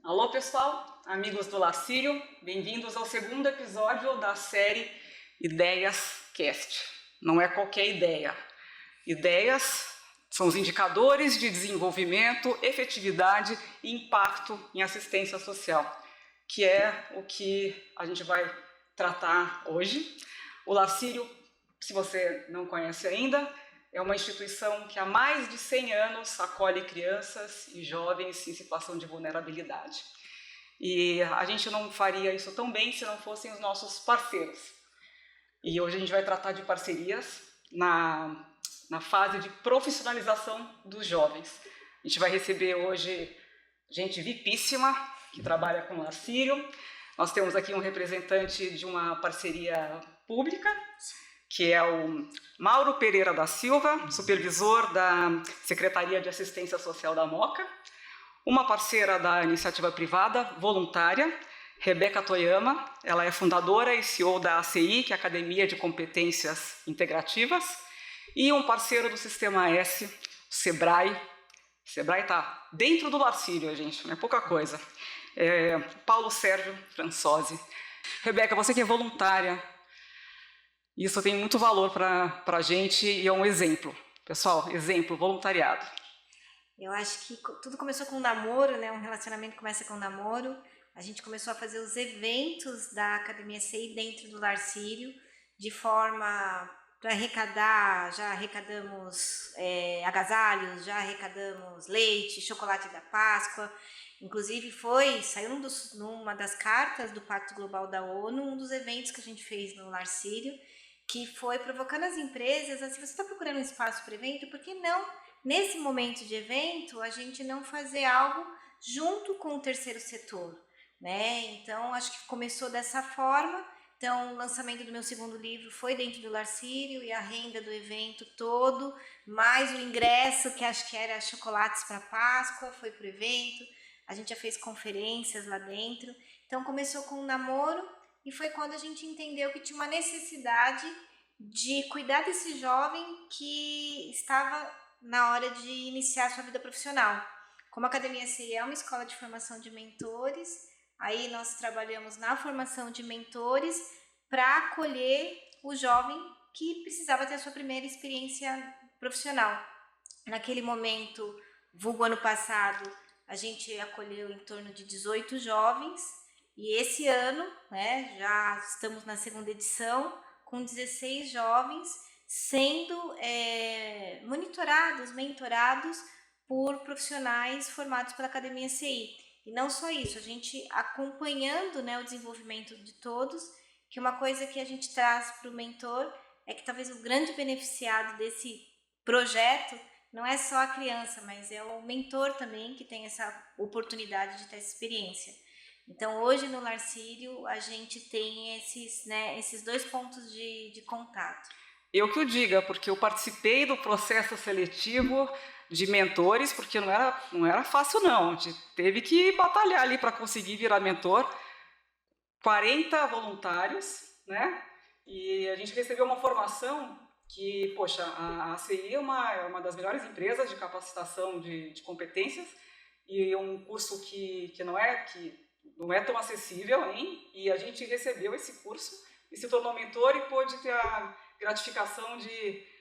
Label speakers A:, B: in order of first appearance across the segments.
A: Alô pessoal, amigos do Lacírio, bem-vindos ao segundo episódio da série Ideias Cast. Não é qualquer ideia. Ideias são os indicadores de desenvolvimento, efetividade e impacto em assistência social, que é o que a gente vai tratar hoje. O Lacírio, se você não conhece ainda, é uma instituição que há mais de 100 anos acolhe crianças e jovens em situação de vulnerabilidade. E a gente não faria isso tão bem se não fossem os nossos parceiros. E hoje a gente vai tratar de parcerias na fase de profissionalização dos jovens. A gente vai receber hoje gente VIPíssima, que trabalha com o Lacírio. Nós temos aqui um representante de uma parceria pública, que é o Mauro Pereira da Silva, supervisor da Secretaria de Assistência Social da Moca, uma parceira da iniciativa privada, voluntária, Rebeca Toyama, ela é fundadora e CEO da ACI, que é a Academia de Competências Integrativas, e um parceiro do Sistema S, o Sebrae. O Sebrae está dentro do Lacírio, gente, não é pouca coisa. Paulo Sérgio Françosi. Rebeca, você que é voluntária, isso tem muito valor para a gente e é um exemplo. Pessoal, exemplo, voluntariado.
B: Eu acho que tudo começou com um namoro, né? Um relacionamento começa com um namoro. A gente começou a fazer os eventos da Academia CI dentro do Lacírio, de forma para arrecadar, já arrecadamos agasalhos, já arrecadamos leite, chocolate da Páscoa. Inclusive saiu numa das cartas do Pacto Global da ONU, um dos eventos que a gente fez no Lacírio, que foi provocando as empresas, assim, você está procurando um espaço para evento, por que não, nesse momento de evento, a gente não fazer algo junto com o terceiro setor, né? Então, acho que começou dessa forma. Então, o lançamento do meu segundo livro foi dentro do Lacírio e a renda do evento todo, mais o ingresso, que acho que era chocolates para Páscoa, foi para o evento. A gente já fez conferências lá dentro. Então, começou com um namoro e foi quando a gente entendeu que tinha uma necessidade de cuidar desse jovem que estava na hora de iniciar sua vida profissional. Como a Academia CI é uma escola de formação de mentores, aí nós trabalhamos na formação de mentores para acolher o jovem que precisava ter a sua primeira experiência profissional. Naquele momento, vulgo ano passado, a gente acolheu em torno de 18 jovens e esse ano, né, já estamos na segunda edição, com 16 jovens sendo monitorados, mentorados por profissionais formados pela Academia CI. E não só isso, a gente acompanhando, né, o desenvolvimento de todos, que uma coisa que a gente traz para o mentor é que talvez o grande beneficiado desse projeto não é só a criança, mas é o mentor também que tem essa oportunidade de ter essa experiência. Então, hoje no Lacírio, a gente tem esses dois pontos de contato.
A: Eu que o diga, porque eu participei do processo seletivo de mentores, porque não era fácil não, a gente teve que batalhar ali para conseguir virar mentor. 40 voluntários, né? E a gente recebeu uma formação que, poxa, a ACI é uma das melhores empresas de capacitação de competências e é um curso que não é tão acessível, hein? E a gente recebeu esse curso e se tornou mentor e pôde ter a gratificação de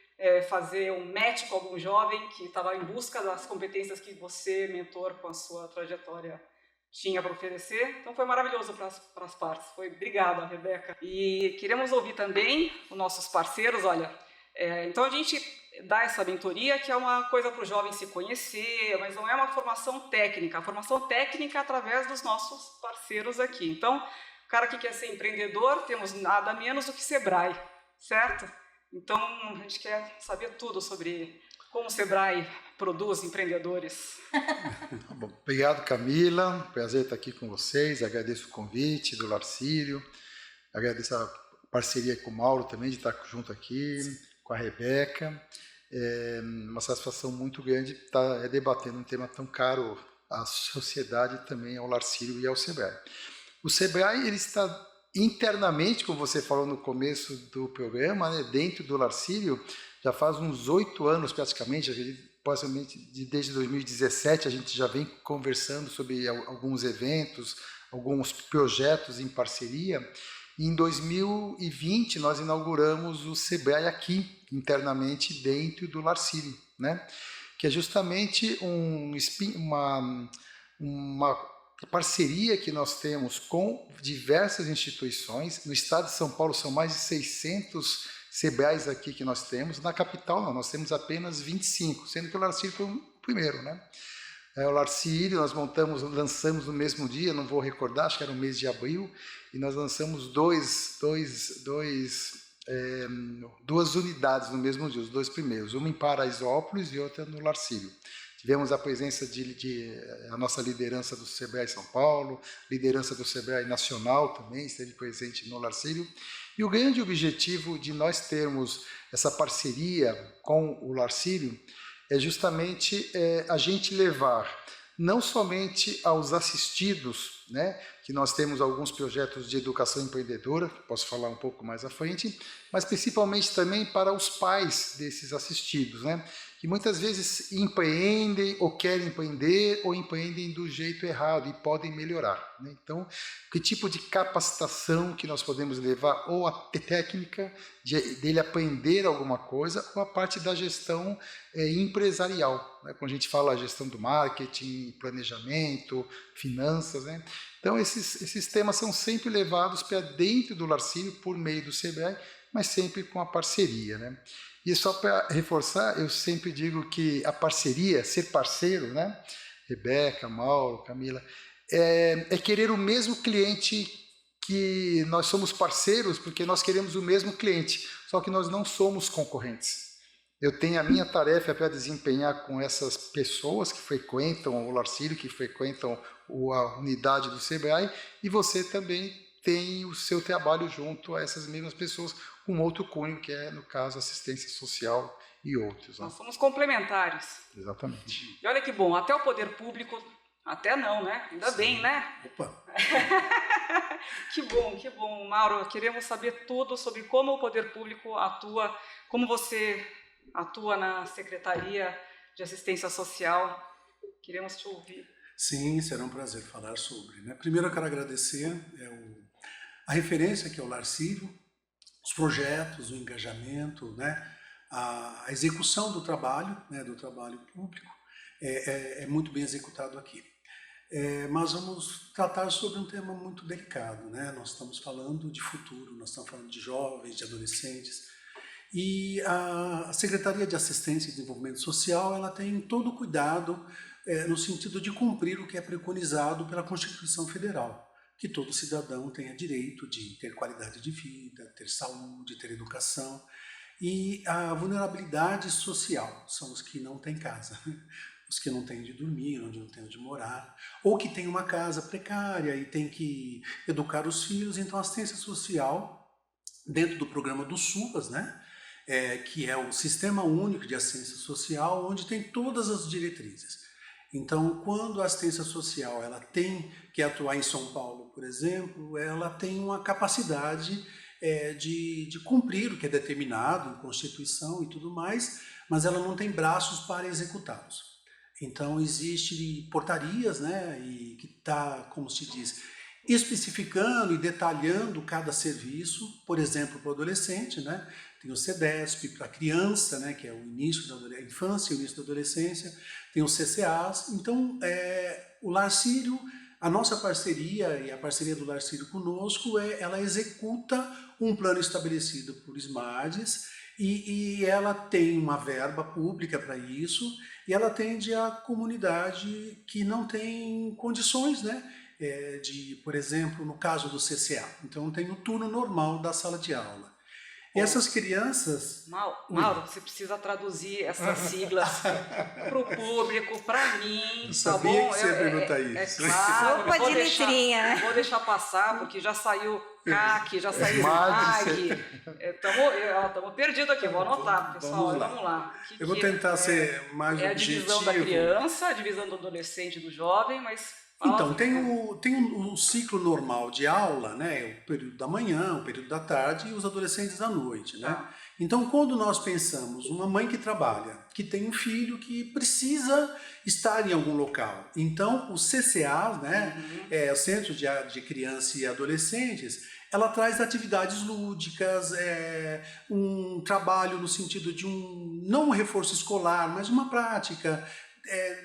A: fazer um match com algum jovem que estava em busca das competências que você, mentor, com a sua trajetória, tinha para oferecer. Então foi maravilhoso para as partes. Obrigada, Rebeca. E queremos ouvir também os nossos parceiros. Olha, então a gente dá essa mentoria, que é uma coisa para o jovem se conhecer, mas não é uma formação técnica. A formação técnica é através dos nossos parceiros aqui. Então, o cara que quer ser empreendedor, temos nada menos do que Sebrae, certo? Então, a gente quer saber tudo sobre como o Sebrae produz empreendedores.
C: Bom, obrigado, Camila. Prazer estar aqui com vocês. Agradeço o convite do Lacírio. Agradeço a parceria com o Mauro também, de estar junto aqui, com a Rebeca. É uma satisfação muito grande estar debatendo um tema tão caro à sociedade, também ao Lacírio e ao Sebrae. O Sebrae ele está internamente, como você falou no começo do programa, né, dentro do Lacírio, já faz uns 8 anos praticamente, possivelmente desde 2017 a gente já vem conversando sobre alguns eventos, alguns projetos em parceria. E em 2020 nós inauguramos o Sebrae aqui, internamente dentro do Larcírio, né? Que é justamente uma parceria que nós temos com diversas instituições. No estado de São Paulo são mais de 600 Sebraes aqui que nós temos. Na capital não, nós temos apenas 25, sendo que o Larcírio foi o primeiro, né? O Larcírio nós lançamos no mesmo dia, não vou recordar, acho que era no mês de abril, e nós lançamos duas unidades no mesmo dia, os dois primeiros, uma em Paraisópolis e outra no Larcírio. Tivemos a presença a nossa liderança do Sebrae São Paulo, liderança do Sebrae Nacional também esteve presente no Larcírio. E o grande objetivo de nós termos essa parceria com o Larcírio é justamente a gente levar não somente aos assistidos, né, que nós temos alguns projetos de educação empreendedora, que posso falar um pouco mais à frente, mas principalmente também para os pais desses assistidos, né, que muitas vezes empreendem ou querem empreender ou empreendem do jeito errado e podem melhorar, né? Então, que tipo de capacitação que nós podemos levar, ou a técnica dele aprender alguma coisa, ou a parte da gestão empresarial, né? Quando a gente fala a gestão do marketing, planejamento, finanças, né? Então, esses temas são sempre levados para dentro do Larcírio por meio do Sebrae, mas sempre com a parceria, né? E só para reforçar, eu sempre digo que a parceria, ser parceiro, né? Rebeca, Mauro, Camila, é querer o mesmo cliente, que nós somos parceiros porque nós queremos o mesmo cliente, só que nós não somos concorrentes. Eu tenho a minha tarefa para desempenhar com essas pessoas que frequentam o Larcírio, que frequentam a unidade do Sebrae, e você também tem o seu trabalho junto a essas mesmas pessoas, com outro cunho, que é, no caso, assistência social e outros. Né?
A: Nós somos complementares.
C: Exatamente.
A: E olha que bom, até o poder público, até não, né? Ainda Sim. bem, né?
D: Opa!
A: Que bom, Mauro. Queremos saber tudo sobre como o poder público atua, como você atua na Secretaria de Assistência Social. Queremos te ouvir.
D: Sim, será um prazer falar sobre. Né? Primeiro eu quero agradecer a referência que é o Larcírio, os projetos, o engajamento, né? A execução do trabalho público é muito bem executado aqui. Mas vamos tratar sobre um tema muito delicado, né? Nós estamos falando de futuro, nós estamos falando de jovens, de adolescentes, e a Secretaria de Assistência e Desenvolvimento Social ela tem todo o cuidado no sentido de cumprir o que é preconizado pela Constituição Federal, que todo cidadão tenha direito de ter qualidade de vida, ter saúde, ter educação. E a vulnerabilidade social são os que não têm casa, os que não têm onde dormir, onde não têm onde morar, ou que têm uma casa precária e têm que educar os filhos. Então, a assistência social, dentro do programa do SUAS, né, que é o Sistema Único de Assistência Social, onde tem todas as diretrizes. Então, quando a assistência social ela tem que atuar em São Paulo, por exemplo, ela tem uma capacidade de cumprir o que é determinado em Constituição e tudo mais, mas ela não tem braços para executá-los. Então, existem portarias, né, e que está, como se diz, especificando e detalhando cada serviço, por exemplo, para o adolescente, né, tem o CEDESP para a criança, né, que é o início da infância e o início da adolescência, tem os CCAs. Então, o Larcírio, a nossa parceria e a parceria do Larcírio conosco, ela executa um plano estabelecido por SMARDES e ela tem uma verba pública para isso e ela atende a comunidade que não tem condições, né, por exemplo, no caso do CCA. Então, tem o turno normal da sala de aula. E essas crianças...
A: Mauro, você precisa traduzir essas siglas para o público, para mim,
D: eu sabia,
A: tá bom?
D: Que você ia perguntar isso.
A: Claro,
B: sopa de letrinha, né?
A: Vou deixar passar, porque já saiu CAC, já saiu MAG. Estamos perdidos aqui, vou anotar, pessoal. Vamos lá.
D: Eu vou tentar ser mais objetivo.
A: É a divisão da criança, a divisão do adolescente e do jovem, mas
D: Então, tem o ciclo normal de aula, né? O período da manhã, o período da tarde e os adolescentes da noite, né?
A: Tá.
D: Então, quando nós pensamos, uma mãe que trabalha, que tem um filho que precisa estar em algum local, então o CCA, né? O Centro de Criança e Adolescentes, ela traz atividades lúdicas, um trabalho no sentido de não um reforço escolar, mas uma prática,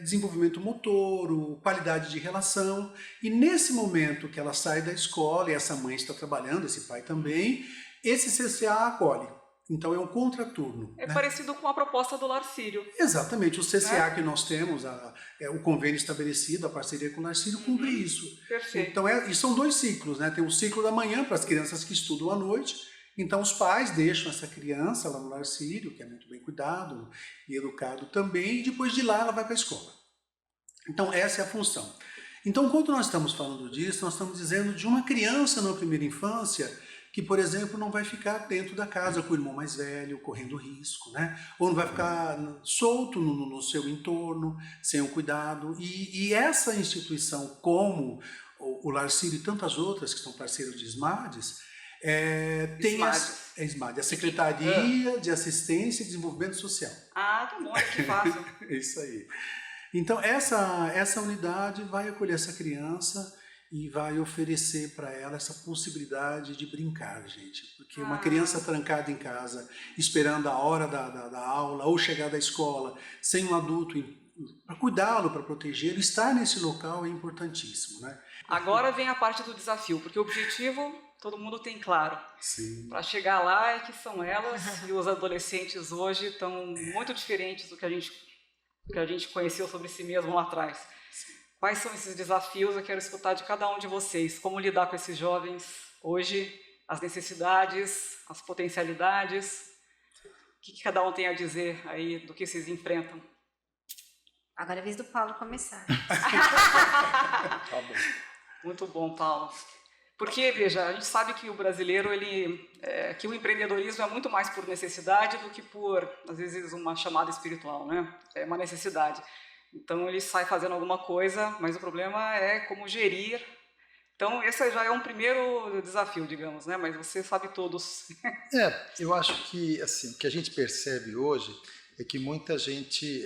D: desenvolvimento motor, qualidade de relação. E nesse momento que ela sai da escola, e essa mãe está trabalhando, esse pai também, esse CCA acolhe. Então é um contraturno.
A: É
D: né?
A: parecido com a proposta do Lar Sírio.
D: Exatamente, o CCA que nós temos, o convênio estabelecido, a parceria com o Lar Sírio, cumpre isso.
A: Perfeito.
D: Então, e são 2 ciclos, né? Tem o ciclo da manhã para as crianças que estudam à noite, então os pais deixam essa criança lá no Lar Sírio, que é muito bem cuidado e educado também, e depois de lá ela vai para a escola. Então essa é a função. Então quando nós estamos falando disso, nós estamos dizendo de uma criança na primeira infância que, por exemplo, não vai ficar dentro da casa com o irmão mais velho, correndo risco, né? Ou não vai ficar solto no seu entorno, sem o cuidado. E essa instituição, como o Lar Sírio e tantas outras que são parceiros de SMADs, tem a Secretaria de Assistência e Desenvolvimento Social.
A: Ah, tá bom, é que fácil.
D: É isso aí. Então, essa unidade vai acolher essa criança e vai oferecer para ela essa possibilidade de brincar, gente. Porque uma criança trancada em casa, esperando a hora da aula ou chegar da escola, sem um adulto para cuidá-lo, para protegê-lo, estar nesse local é importantíssimo, né?
A: Agora vem a parte do desafio, porque o objetivo todo mundo tem claro.
D: Sim.
A: Para chegar lá é que são elas, e os adolescentes hoje estão muito diferentes do que a gente conheceu sobre si mesmo lá atrás. Quais são esses desafios? Eu quero escutar de cada um de vocês. Como lidar com esses jovens hoje, as necessidades, as potencialidades. O que cada um tem a dizer aí do que vocês enfrentam?
B: Agora é a vez do Paulo começar.
C: Tá bom.
A: Muito bom, Paulo. Porque, veja, a gente sabe que o brasileiro, que o empreendedorismo é muito mais por necessidade do que por, às vezes, uma chamada espiritual, né? É uma necessidade. Então ele sai fazendo alguma coisa, mas o problema é como gerir. Então esse já é um primeiro desafio, digamos, né? Mas você sabe todos.
C: Eu acho que assim, o que a gente percebe hoje é que muita gente,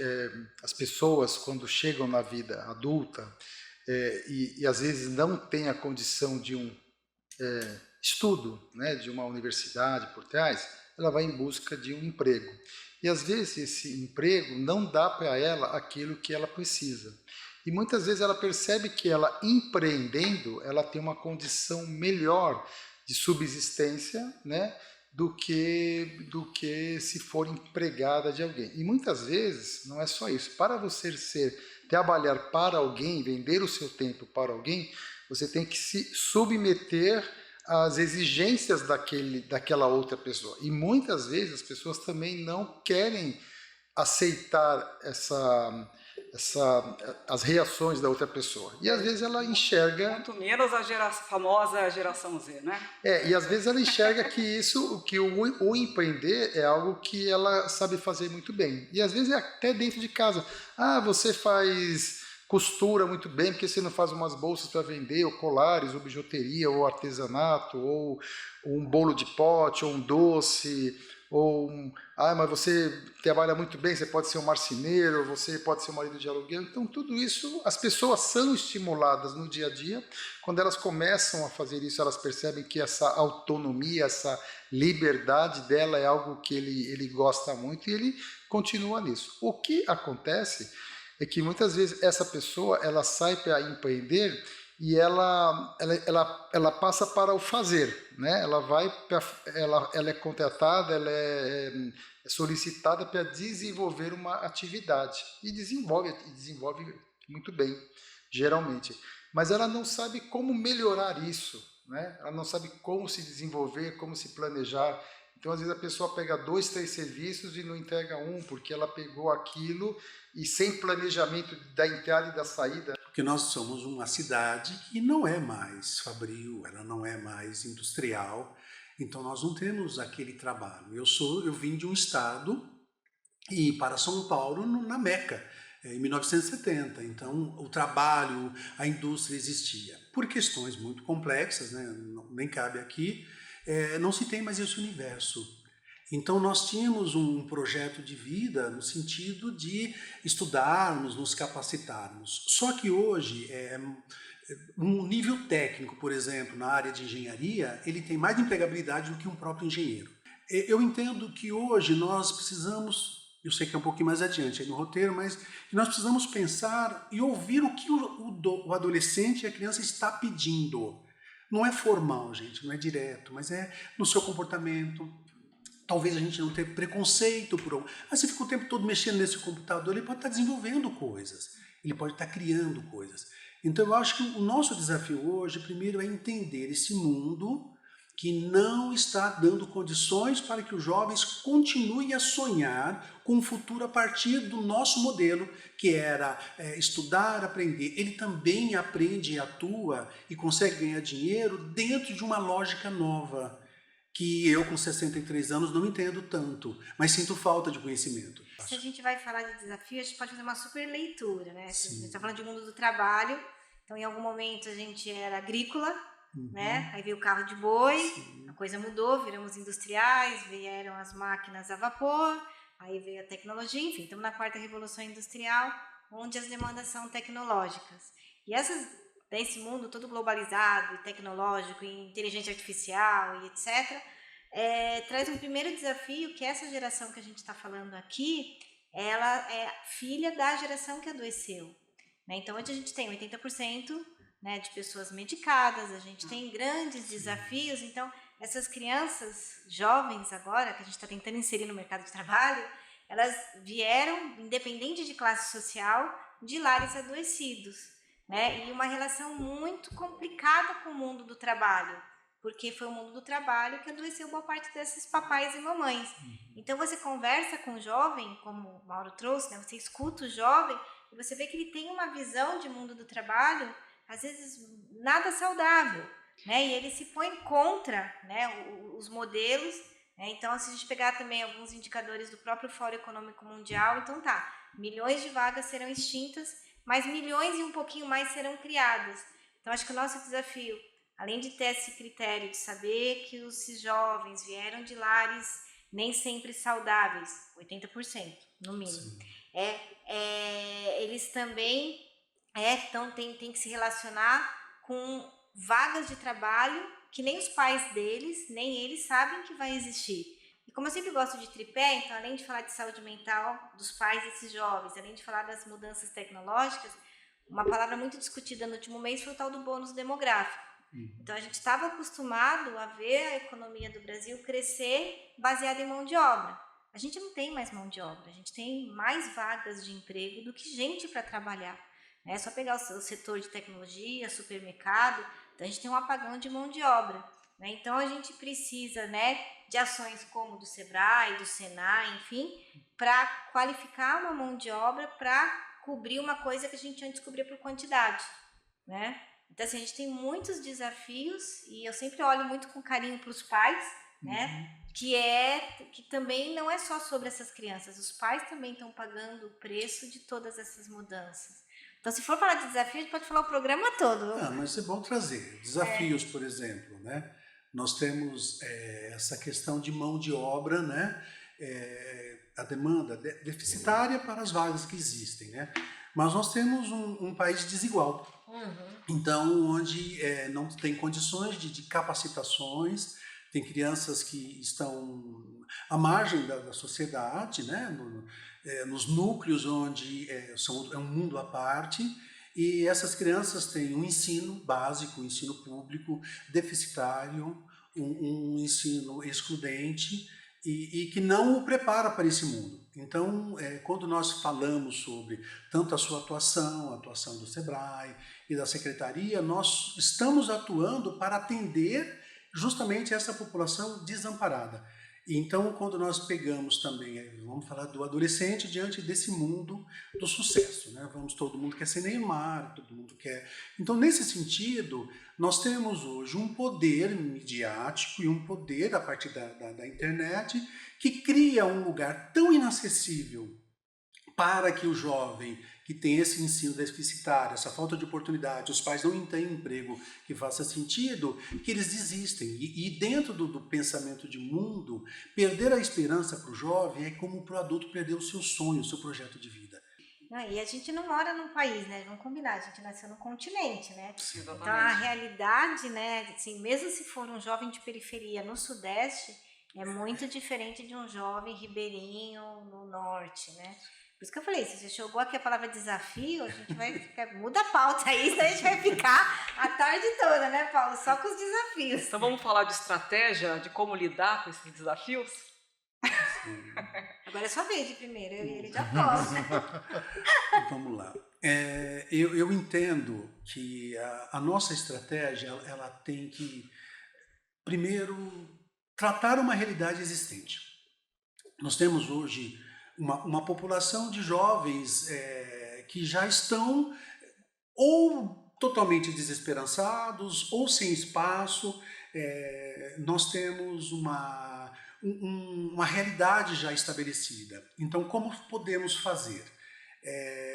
C: as pessoas quando chegam na vida adulta e às vezes não tem a condição de um estudo, né, de uma universidade por trás, ela vai em busca de um emprego. E às vezes esse emprego não dá para ela aquilo que ela precisa. E muitas vezes ela percebe que ela empreendendo, ela tem uma condição melhor de subsistência, né, do que se for empregada de alguém. E muitas vezes não é só isso. Para você trabalhar para alguém, vender o seu tempo para alguém, você tem que se submeter às exigências daquela outra pessoa. E muitas vezes as pessoas também não querem aceitar as reações da outra pessoa. E às vezes ela enxerga...
A: Muito menos a famosa geração Z, né?
C: E às vezes ela enxerga que o empreender é algo que ela sabe fazer muito bem. E às vezes é até dentro de casa. Você costura muito bem, porque você não faz umas bolsas para vender, ou colares, ou bijuteria, ou artesanato, ou um bolo de pote, ou um doce, mas você trabalha muito bem, você pode ser um marceneiro, você pode ser um marido de aluguel. Então tudo isso, as pessoas são estimuladas no dia a dia. Quando elas começam a fazer isso, elas percebem que essa autonomia, essa liberdade dela é algo que ele gosta muito e ele continua nisso. O que acontece é que muitas vezes essa pessoa ela sai para empreender e ela passa para o fazer, né? Ela é contratada, ela é solicitada para desenvolver uma atividade e desenvolve muito bem, geralmente. Mas ela não sabe como melhorar isso, né? Ela não sabe como se desenvolver, como se planejar. Então, às vezes, a pessoa pega 2, 3 serviços e não entrega um, porque ela pegou aquilo e sem planejamento da entrada e da saída.
D: Porque nós somos uma cidade que não é mais fabril, ela não é mais industrial, então nós não temos aquele trabalho. Eu vim de um estado e para São Paulo na Meca. em 1970. Então, o trabalho, a indústria existia. Por questões muito complexas, né, nem cabe aqui, não se tem mais esse universo. Então, nós tínhamos um projeto de vida no sentido de estudarmos, nos capacitarmos. Só que hoje, um nível técnico, por exemplo, na área de engenharia, ele tem mais empregabilidade do que um próprio engenheiro. Eu entendo que hoje nós precisamos, eu sei que é um pouquinho mais adiante aí no roteiro, mas nós precisamos pensar e ouvir o que o adolescente e a criança está pedindo. Não é formal, gente, não é direto, mas é no seu comportamento. Talvez a gente não tenha preconceito por... você fica o tempo todo mexendo nesse computador, ele pode estar desenvolvendo coisas, ele pode estar criando coisas. Então eu acho que o nosso desafio hoje, primeiro, é entender esse mundo que não está dando condições para que os jovens continuem a sonhar com um futuro a partir do nosso modelo, que era estudar, aprender. Ele também aprende e atua e consegue ganhar dinheiro dentro de uma lógica nova, que eu com 63 anos não entendo tanto, mas sinto falta de conhecimento.
B: Se a gente vai falar de desafio, a gente pode fazer uma super leitura, né?
D: Sim.
B: A gente está falando de mundo do trabalho, então em algum momento a gente era agrícola, né? Aí veio o carro de boi,
D: Sim.
B: a coisa mudou, viramos industriais, vieram as máquinas a vapor, aí veio a tecnologia, enfim, estamos na 4ª Revolução Industrial, onde as demandas são tecnológicas. E desse mundo todo globalizado, e tecnológico, e inteligência artificial, e etc., traz um primeiro desafio, que essa geração que a gente está falando aqui, ela é filha da geração que adoeceu. Né? Então, hoje a gente tem 80%, né, de pessoas medicadas, a gente tem grandes desafios. Então, essas crianças jovens agora, que a gente está tentando inserir no mercado de trabalho, elas vieram, independente de classe social, de lares adoecidos. Né? E uma relação muito complicada com o mundo do trabalho, porque foi o mundo do trabalho que adoeceu boa parte desses papais e mamães. Então você conversa com o jovem, como o Mauro trouxe, né? Você escuta o jovem e você vê que ele tem uma visão de mundo do trabalho, às vezes nada saudável, né? E ele se põe contra, né, os modelos. Né? Então, se a gente pegar também alguns indicadores do próprio Fórum Econômico Mundial, então milhões de vagas serão extintas, mas milhões e um pouquinho mais serão criadas. Então, acho que o nosso desafio, além de ter esse critério de saber que os jovens vieram de lares nem sempre saudáveis, 80%, no mínimo, eles também têm que se relacionar com vagas de trabalho que nem os pais deles, nem eles sabem que vai existir. E como eu sempre gosto de tripé, então, além de falar de saúde mental dos pais desses jovens, além de falar das mudanças tecnológicas, uma palavra muito discutida no último mês foi o tal do bônus demográfico. Então, a gente estava acostumado a ver a economia do Brasil crescer baseada em mão de obra. A gente não tem mais mão de obra, a gente tem mais vagas de emprego do que gente para trabalhar. É só pegar o setor de tecnologia, supermercado, então a gente tem um apagão de mão de obra. Né? Então, a gente precisa, né, de ações como do Sebrae, do Senai, enfim, para qualificar uma mão de obra para cobrir uma coisa que a gente antes cobria por quantidade. Né? Então, assim, a gente tem muitos desafios e eu sempre olho muito com carinho para os pais, né? Que também não é só sobre essas crianças, os pais também estão pagando o preço de todas essas mudanças. Então, se for falar de desafio, a gente pode falar o programa todo.
D: Mas é bom trazer desafios, por exemplo, né? Nós temos essa questão de mão de obra, né? A demanda deficitária para as vagas que existem, né? Mas nós temos um país desigual. Então, onde não tem condições de capacitações, tem crianças que estão à margem da sociedade, né? Nos núcleos onde é um mundo à parte, e essas crianças têm um ensino básico, um ensino público deficitário, um ensino excludente, e que não o prepara para esse mundo. Então, quando nós falamos sobre tanto a sua atuação, a atuação do Sebrae e da Secretaria, nós estamos atuando para atender justamente essa população desamparada. Então, quando nós pegamos também, vamos falar do adolescente diante desse mundo do sucesso, né? Todo mundo quer ser Neymar, todo mundo quer... Então, nesse sentido, nós temos hoje um poder midiático e um poder a partir da internet que cria um lugar tão inacessível para que o jovem que tem esse ensino deficitário, essa falta de oportunidade, os pais não têm um emprego que faça sentido, que eles desistem. E dentro do pensamento de mundo, perder a esperança para o jovem é como para o adulto perder o seu sonho, o seu projeto de vida.
B: E a gente não mora num país, né? Vamos combinar, a gente nasceu num continente, né?
A: Exatamente.
B: Então a realidade, né? Assim, mesmo se for um jovem de periferia no Sudeste, é muito diferente de um jovem ribeirinho no Norte, né? Por isso que eu falei, se você jogou aqui a palavra desafio, a gente vai ficar, muda a pauta aí, senão a gente vai ficar a tarde toda, né, Paulo? Só com os desafios.
A: Então vamos falar de estratégia, de como lidar com esses desafios?
B: Agora é sua vez de primeiro, eu e ele já posso.
D: Vamos lá. Eu entendo que a nossa estratégia, ela tem que, primeiro, tratar uma realidade existente. Nós temos hoje uma população de jovens que já estão ou totalmente desesperançados ou sem espaço. Nós temos uma realidade já estabelecida. Então, como podemos fazer?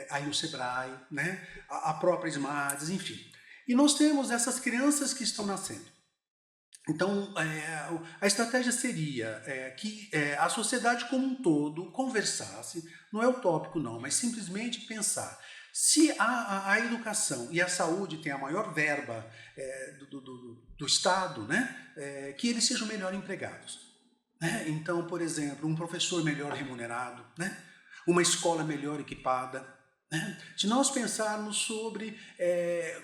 D: Aí o Sebrae, né? A própria SMADES, enfim. E nós temos essas crianças que estão nascendo. Então, a estratégia seria que a sociedade como um todo conversasse, não é utópico não, mas simplesmente pensar, se a educação e a saúde têm a maior verba do Estado, né, que eles sejam melhor empregados. Né? Então, por exemplo, um professor melhor remunerado, né? Uma escola melhor equipada. Né? Se nós pensarmos sobre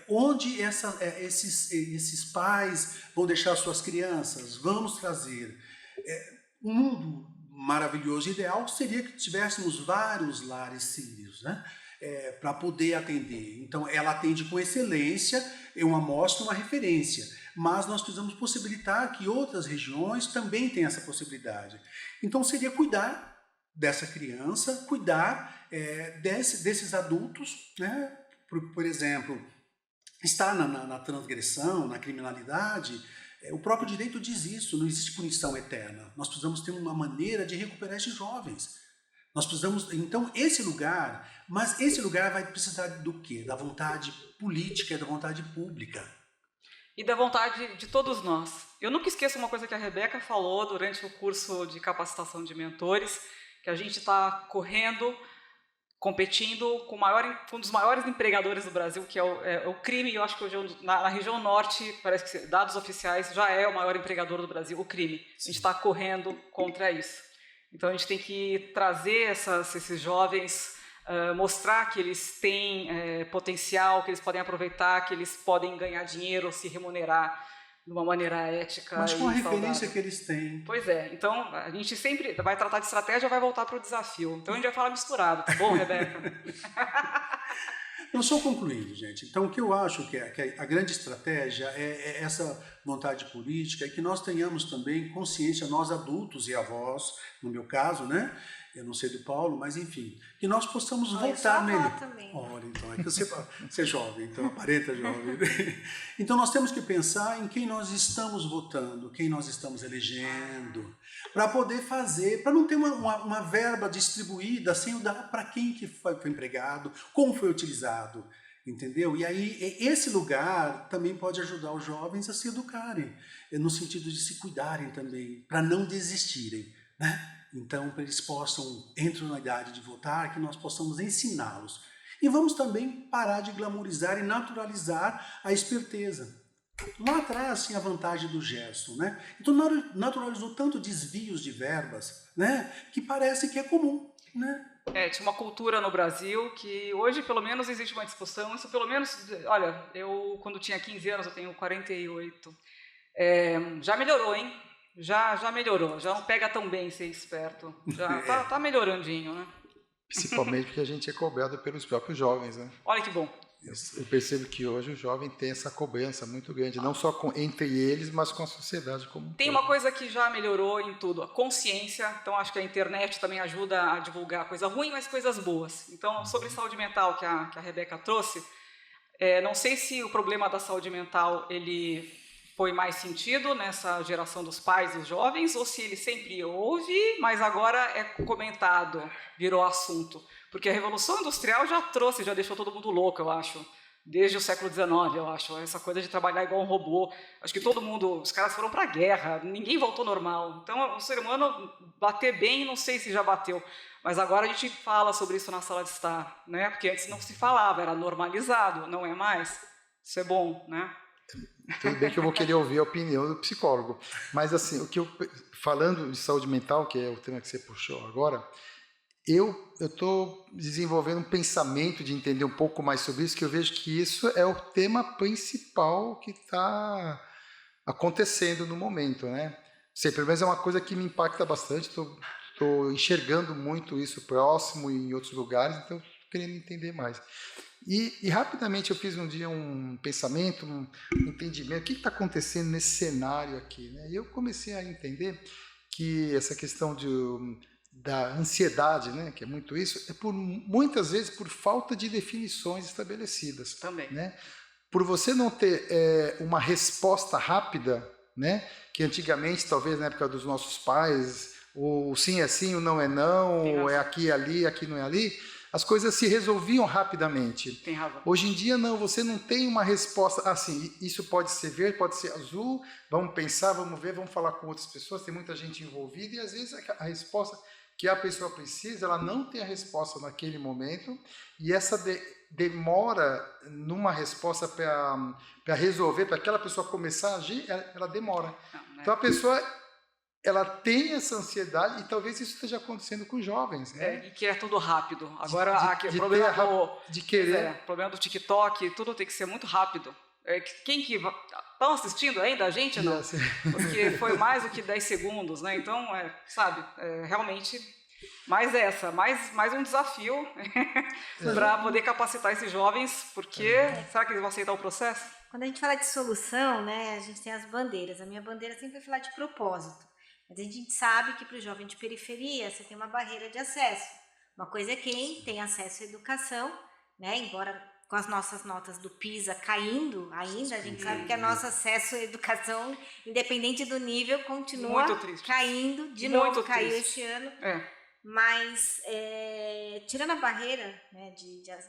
D: onde esses pais vão deixar suas crianças, vamos trazer um mundo maravilhoso. Ideal seria que tivéssemos vários lares sírios, né? Para poder atender. Então, ela atende com excelência, é uma amostra, uma referência, mas nós precisamos possibilitar que outras regiões também tenham essa possibilidade. Então, seria cuidar dessa criança, cuidar desses adultos, né? Por exemplo, está na transgressão, na criminalidade, o próprio direito diz isso, não existe punição eterna. Nós precisamos ter uma maneira de recuperar esses jovens. Nós precisamos, então, esse lugar vai precisar do quê? Da vontade política, da vontade pública.
A: E da vontade de todos nós. Eu nunca esqueço uma coisa que a Rebeca falou durante o curso de capacitação de mentores, que a gente está correndo, competindo com um dos maiores empregadores do Brasil, que é o crime. E eu acho que hoje na região norte, parece que dados oficiais, já é o maior empregador do Brasil, o crime. A gente está correndo contra isso. Então a gente tem que trazer esses jovens, mostrar que eles têm potencial, que eles podem aproveitar, que eles podem ganhar dinheiro, se remunerar de uma maneira ética.
D: Mas com a
A: saudável.
D: referência que eles têm.
A: Pois é, então a gente sempre vai tratar de estratégia, vai voltar para o desafio. Então a gente vai falar misturado, tá bom, Rebeca?
D: Eu só concluindo, gente. Então, o que eu acho que a grande estratégia é essa vontade política e que nós tenhamos também consciência, nós adultos e avós, no meu caso, né? Eu não sei do Paulo, mas enfim, que nós possamos voltar melhor. Olha, então, é que você é jovem, então aparenta jovem. Então, nós temos que pensar em quem nós estamos votando, quem nós estamos elegendo, para poder fazer, para não ter uma verba distribuída sem dar para quem que foi empregado, como foi utilizado, entendeu? E aí, esse lugar também pode ajudar os jovens a se educarem, no sentido de se cuidarem também, para não desistirem, né? Então, para eles possam, entram na idade de votar, que nós possamos ensiná-los. E vamos também parar de glamorizar e naturalizar a esperteza. Lá atrás tinha a vantagem do Gerson, né? Então naturalizou tanto desvios de verbas, né? Que parece que é comum, né?
A: Tinha uma cultura no Brasil que hoje, pelo menos, existe uma discussão. Isso, pelo menos, olha, eu quando tinha 15 anos, eu tenho 48, já melhorou, hein? Já melhorou, já não pega tão bem ser esperto. Já tá melhorandinho, né?
C: Principalmente porque a gente é cobrado pelos próprios jovens, né?
A: Olha que bom.
C: Eu percebo que hoje o jovem tem essa cobrança muito grande, não só entre eles, mas com a sociedade como um todo.
A: Tem uma coisa que já melhorou em tudo, a consciência. Então, acho que a internet também ajuda a divulgar coisa ruim, mas coisas boas. Então, sobre saúde mental que a Rebeca trouxe, não sei se o problema da saúde mental ele foi mais sentido nessa geração dos pais e dos jovens, ou se ele sempre houve, mas agora é comentado, virou assunto. Porque a Revolução Industrial já deixou todo mundo louco, eu acho. Desde o século XIX, eu acho. Essa coisa de trabalhar igual um robô. Acho que todo mundo, os caras foram para a guerra, ninguém voltou normal. Então, o ser humano bater bem, não sei se já bateu. Mas agora a gente fala sobre isso na sala de estar, né? Porque antes não se falava, era normalizado, não é mais. Isso é bom, né?
C: Tudo bem que eu vou querer ouvir a opinião do psicólogo. Mas, assim, falando de saúde mental, que é o tema que você puxou agora, eu estou desenvolvendo um pensamento de entender um pouco mais sobre isso, que eu vejo que isso é o tema principal que está acontecendo no momento, né? Sei, pelo menos é uma coisa que me impacta bastante, estou enxergando muito isso próximo e em outros lugares, então estou querendo entender mais. E rapidamente eu fiz um dia um pensamento, um entendimento, o que está acontecendo nesse cenário aqui, né? E eu comecei a entender que essa questão da ansiedade, né, que é muito isso, é muitas vezes por falta de definições estabelecidas.
A: Também.
C: Né? Por você não ter uma resposta rápida, né, que antigamente, talvez na época dos nossos pais, o sim é sim, o não é não, ou é aqui e ali, aqui não é ali, as coisas se resolviam rapidamente.
A: Tem razão.
C: Hoje em dia, não, você não tem uma resposta assim, isso pode ser verde, pode ser azul, vamos pensar, vamos ver, vamos falar com outras pessoas, tem muita gente envolvida, e às vezes a resposta que a pessoa precisa, ela não tem a resposta naquele momento, e essa demora numa resposta para resolver, para aquela pessoa começar a agir, ela demora.
A: Não, né?
C: Então a pessoa, ela tem essa ansiedade, e talvez isso esteja acontecendo com jovens, né?
A: E que é tudo rápido. Agora, o problema do TikTok, tudo tem que ser muito rápido. Quem que estão assistindo ainda a gente? Não.
C: Assim.
A: Porque foi mais do que 10 segundos, né? Então, realmente, mais um desafio para poder capacitar esses jovens, porque será que eles vão aceitar o processo?
B: Quando a gente fala de solução, né, a gente tem as bandeiras. A minha bandeira sempre é falar de propósito. Mas a gente sabe que para o jovem de periferia você tem uma barreira de acesso. Uma coisa é quem tem acesso à educação, né, embora com as nossas notas do PISA caindo ainda, a gente sabe que o nosso acesso à educação, independente do nível, continua caindo. De novo, caiu esse ano. Mas, tirando a barreira, né,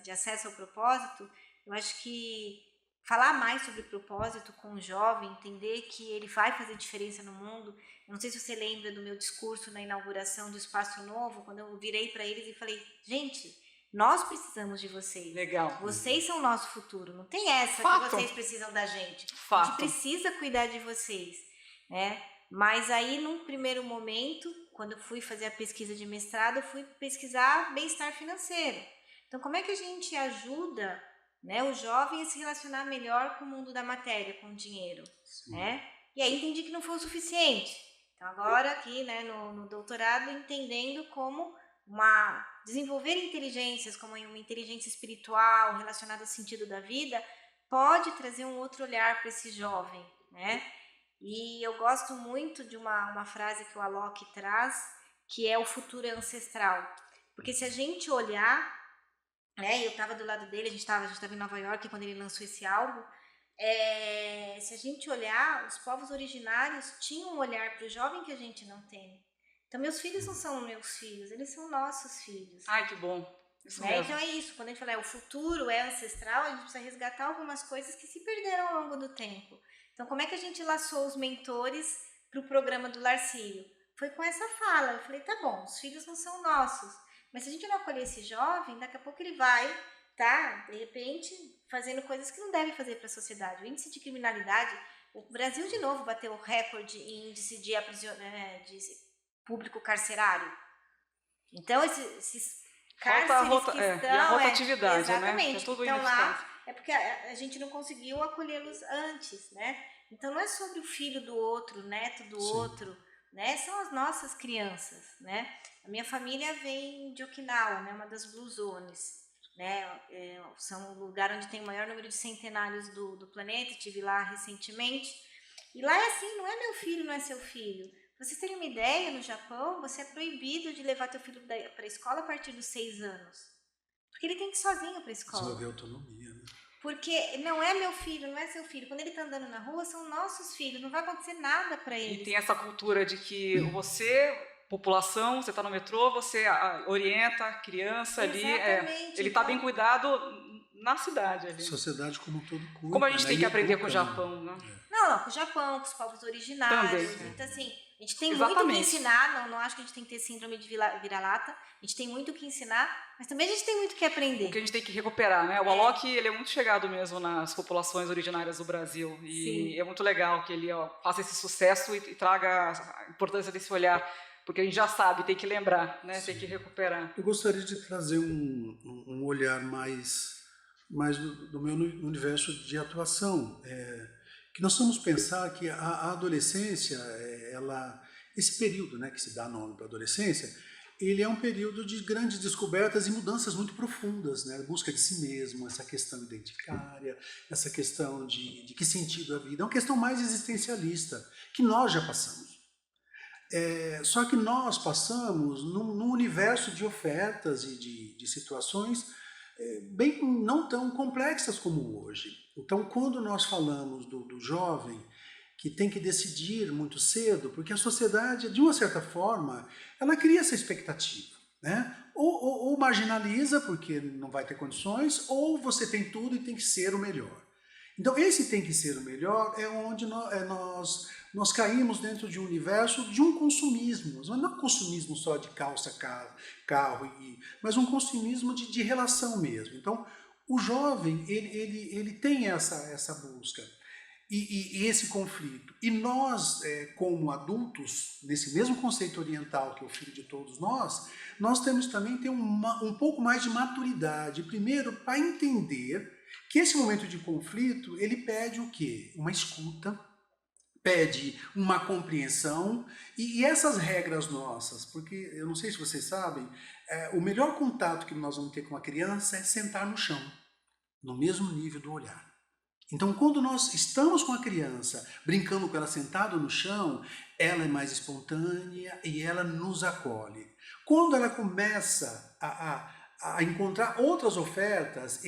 B: de acesso ao propósito, eu acho que falar mais sobre propósito com o jovem, entender que ele vai fazer diferença no mundo. Eu não sei se você lembra do meu discurso na inauguração do Espaço Novo, quando eu virei para eles e falei, gente, nós precisamos de vocês.
A: Legal.
B: Vocês são o nosso futuro. Não tem essa
A: Fato.
B: que vocês precisam da gente.
A: Fato.
B: A gente precisa cuidar de vocês, né? Mas aí, num primeiro momento, quando eu fui fazer a pesquisa de mestrado, eu fui pesquisar bem-estar financeiro. Então, como é que a gente ajuda, né, o jovem a se relacionar melhor com o mundo da matéria, com o dinheiro? Né? E aí entendi que não foi o suficiente. Então, agora aqui, né, no doutorado, entendendo como desenvolver inteligências, como uma inteligência espiritual relacionada ao sentido da vida, pode trazer um outro olhar para esse jovem, né? E eu gosto muito de uma frase que o Alok traz, que é o futuro é ancestral. Porque se a gente olhar, né, eu estava do lado dele, a gente estava em Nova York quando ele lançou esse álbum, se a gente olhar, os povos originários tinham um olhar para o jovem que a gente não tem. Então, meus filhos não são meus filhos, eles são nossos filhos.
A: Ai, que bom. Isso mesmo.
B: Então é isso, quando a gente fala o futuro é ancestral, a gente precisa resgatar algumas coisas que se perderam ao longo do tempo. Então, como é que a gente laçou os mentores para o programa do Larcírio? Foi com essa fala. Eu falei, tá bom, os filhos não são nossos, mas se a gente não acolher esse jovem, daqui a pouco ele vai, de repente, fazendo coisas que não deve fazer para a sociedade. O índice de criminalidade, o Brasil de novo bateu o recorde em índice de público carcerário. Então, esses cárceres que estão...
A: e a rotatividade,
B: exatamente.
A: né? É tudo
B: então, lá, é porque a gente não conseguiu acolhê-los antes, né? Então, não é sobre o filho do outro, o neto do outro, né? São as nossas crianças, né? A minha família vem de Okinawa, né? Uma das Blue Zones, né? São o lugar onde tem o maior número de centenários do planeta. Estive lá recentemente. E lá é assim, não é meu filho, não é seu filho. Pra vocês terem uma ideia, no Japão, você é proibido de levar teu filho para a escola a partir dos 6 anos. Porque ele tem que ir sozinho para a escola.
D: Desenvolver autonomia, né?
B: Porque não é meu filho, não é seu filho. Quando ele está andando na rua, são nossos filhos. Não vai acontecer nada para ele.
A: E tem essa cultura de que você população, você está no metrô, você orienta a criança ali,
B: Exatamente.
A: ele está bem cuidado na cidade ali.
D: Sociedade como um todo cuida.
A: Como a gente
D: né?
A: tem
D: E
A: que aprender com o
D: educa,
A: Japão, né?
B: Não, com o Japão, com os povos originários.
A: Também.
B: Então, assim, a gente tem muito que
A: Exatamente.
B: ensinar, não acho que a gente tem que ter síndrome de vira-lata, a gente tem muito que ensinar, mas também a gente tem muito que aprender.
A: O que a gente tem que recuperar, né? O Alok, ele é muito chegado mesmo nas populações originárias do Brasil. E
B: Sim.
A: é muito legal que ele faça esse sucesso e traga a importância desse olhar. Porque a gente já sabe, tem que lembrar, né? Tem que recuperar.
D: Eu gostaria de trazer um olhar mais do meu universo de atuação. Que nós vamos pensar que a adolescência, esse período, né, que se dá nome para a adolescência, ele é um período de grandes descobertas e mudanças muito profundas, né? Busca de si mesmo, essa questão identitária, essa questão de que sentido a vida, é uma questão mais existencialista, que nós já passamos. Só que nós passamos num universo de ofertas e de situações bem não tão complexas como hoje. Então, quando nós falamos do jovem que tem que decidir muito cedo, porque a sociedade, de uma certa forma, ela cria essa expectativa, né? Ou marginaliza porque não vai ter condições, ou você tem tudo e tem que ser o melhor. Então, esse tem que ser o melhor é onde nós caímos dentro de um universo de um consumismo, mas não um consumismo só de calça, carro, mas um consumismo de relação mesmo. Então, o jovem, ele tem essa busca e esse conflito. E nós, como adultos, nesse mesmo conceito oriental que é o filho de todos nós temos também ter um pouco mais de maturidade, primeiro, para entender que esse momento de conflito, ele pede o quê? Uma escuta, pede uma compreensão e essas regras nossas, porque eu não sei se vocês sabem, o melhor contato que nós vamos ter com a criança é sentar no chão, no mesmo nível do olhar. Então, quando nós estamos com a criança, brincando com ela sentado no chão, ela é mais espontânea e ela nos acolhe. Quando ela começa a encontrar outras ofertas,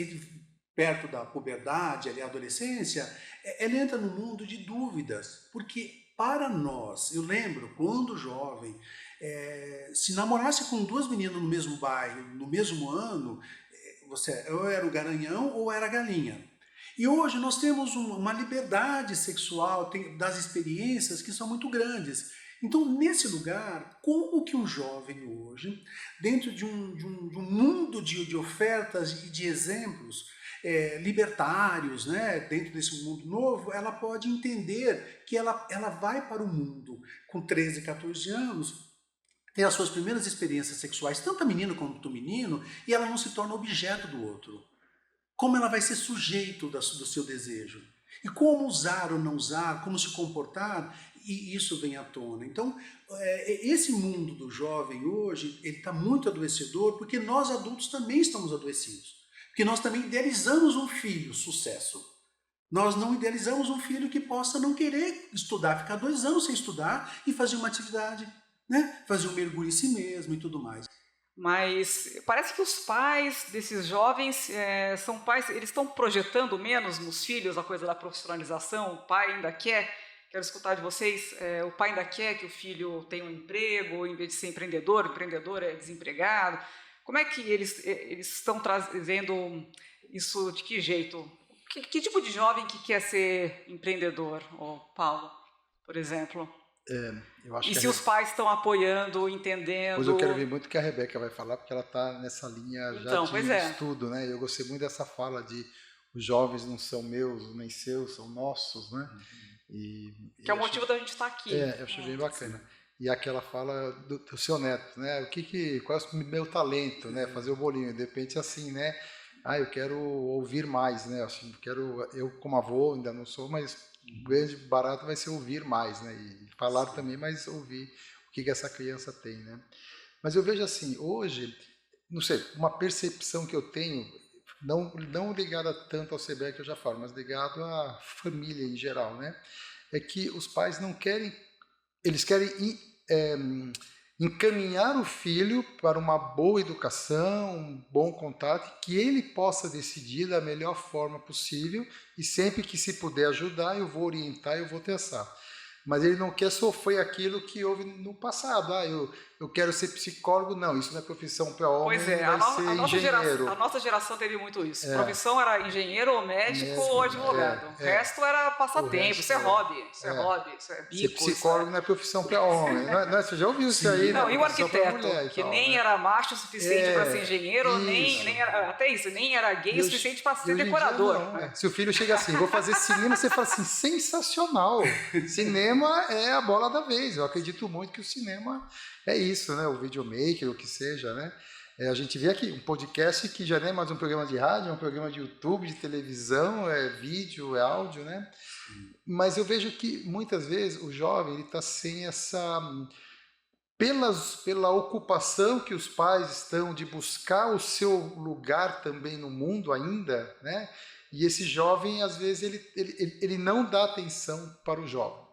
D: perto da puberdade, ali, a adolescência, ela entra num mundo de dúvidas, porque para nós, eu lembro, quando jovem, se namorasse com duas meninas no mesmo bairro, no mesmo ano, você ou era o garanhão ou era a galinha. E hoje nós temos uma liberdade sexual, das experiências que são muito grandes. Então, nesse lugar, como que um jovem hoje, dentro de um mundo de ofertas e de exemplos, libertários, né, dentro desse mundo novo, ela pode entender que ela vai para o mundo com 13, 14 anos, ter as suas primeiras experiências sexuais, tanto a menina quanto o menino, e ela não se torna objeto do outro. Como ela vai ser sujeito do seu desejo. E como usar ou não usar, como se comportar, e isso vem à tona. Então, esse mundo do jovem hoje, ele está muito adoecedor, porque nós adultos também estamos adoecidos. Porque nós também idealizamos um filho sucesso. Nós não idealizamos um filho que possa não querer estudar, ficar 2 anos sem estudar e fazer uma atividade, né? Fazer um mergulho em si mesmo e tudo mais.
A: Mas parece que os pais desses jovens são pais, eles estão projetando menos nos filhos a coisa da profissionalização. O pai ainda quero escutar de vocês, o pai ainda quer que o filho tenha um emprego, em vez de ser empreendedor, o empreendedor é desempregado. Como é que eles estão trazendo isso, de que jeito? Que tipo de jovem que quer ser empreendedor, Paulo, por exemplo?
C: Eu acho
A: e
C: que
A: se os pais estão apoiando, entendendo...
C: Pois eu quero ver muito o que a Rebeca vai falar, porque ela está nessa linha já de estudo, né? Eu gostei muito dessa fala de os jovens não são meus, nem seus, são nossos, né?
A: Que é o motivo da gente estar aqui.
C: Eu achei bem bacana. E aquela fala do seu neto, né? Qual é o meu talento, né? Fazer o bolinho, de repente assim, né? Eu quero ouvir mais, né? Assim, eu como avô ainda não sou, mas o grande barato vai ser ouvir mais, né? E falar também, mas ouvir o que essa criança tem, né? Mas eu vejo assim, hoje, não sei, uma percepção que eu tenho, não ligada tanto ao CBE que eu já falo, mas ligado à família em geral, né? É que os pais não querem, eles querem encaminhar o filho para uma boa educação, um bom contato, que ele possa decidir da melhor forma possível e sempre que se puder ajudar, eu vou orientar, eu vou testar. mas ele não quer sofrer aquilo que houve no passado. Eu quero ser psicólogo, não, isso não é profissão para homem,
A: Pois é,
C: vai ser engenheiro.
A: a nossa geração teve muito isso. Profissão era engenheiro ou médico ou advogado. O resto era passatempo, isso é hobby, isso é hobby, isso é bico.
C: Ser psicólogo não é profissão para homem. Você já ouviu isso aí,
A: não,
C: né?
A: e o arquiteto, que nem era macho o suficiente para ser engenheiro, nem era, até isso, nem era gay o suficiente para ser decorador.
C: Se o filho chega assim, vou fazer cinema, você fala assim, sensacional. Cinema é a bola da vez. Eu acredito muito que o cinema é isso, né? O videomaker, o que seja, né? A gente vê aqui um podcast que já não é mais um programa de rádio, é um programa de YouTube, de televisão, é vídeo, é áudio, né? Mas eu vejo que muitas vezes o jovem está sem essa... Pela ocupação que os pais estão de buscar o seu lugar também no mundo ainda, né? E esse jovem, às vezes, ele não dá atenção para o jovem.